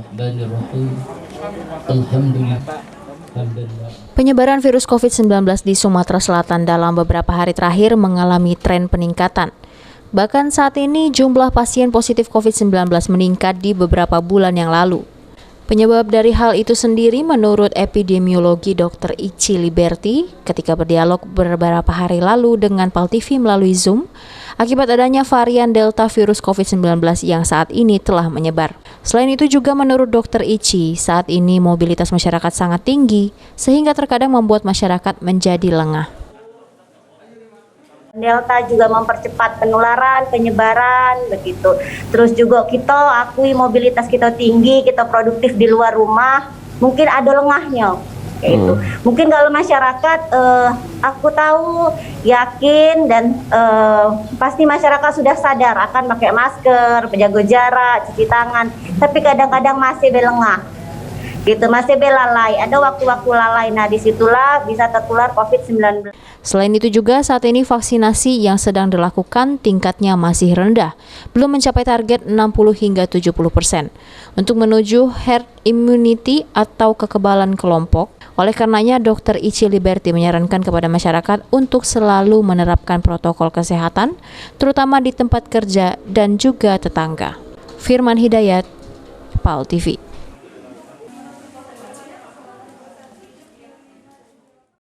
Bismillahirrahmanirrahim. Alhamdulillah. Penyebaran virus COVID-19 di Sumatera Selatan dalam beberapa hari terakhir mengalami tren peningkatan. Bahkan saat ini jumlah pasien positif COVID-19 meningkat di beberapa bulan yang lalu. Penyebab dari hal itu sendiri menurut epidemiologi Dr. Ici Liberty ketika berdialog beberapa hari lalu dengan PAL TV melalui Zoom akibat adanya varian Delta virus COVID-19 yang saat ini telah menyebar. Selain itu juga menurut Dr. Ici, saat ini mobilitas masyarakat sangat tinggi sehingga terkadang membuat masyarakat menjadi lengah. Delta juga mempercepat penularan, penyebaran, begitu. Terus juga kita akui mobilitas kita tinggi, kita produktif di luar rumah, mungkin ada lengahnya. Kayak itu. Mungkin kalau masyarakat, aku tahu, yakin dan pasti masyarakat sudah sadar akan pakai masker, menjaga jarak, cuci tangan. Tapi kadang-kadang masih belengah, gitu, masih belalai. Ada waktu-waktu lalai. Nah, disitulah bisa tertular COVID-19. Selain itu juga saat ini vaksinasi yang sedang dilakukan tingkatnya masih rendah, belum mencapai target 60 hingga 70%. Untuk menuju herd immunity atau kekebalan kelompok, oleh karenanya Dr. Ici Liberty menyarankan kepada masyarakat untuk selalu menerapkan protokol kesehatan, terutama di tempat kerja dan juga tetangga. Firman Hidayat, PAL TV.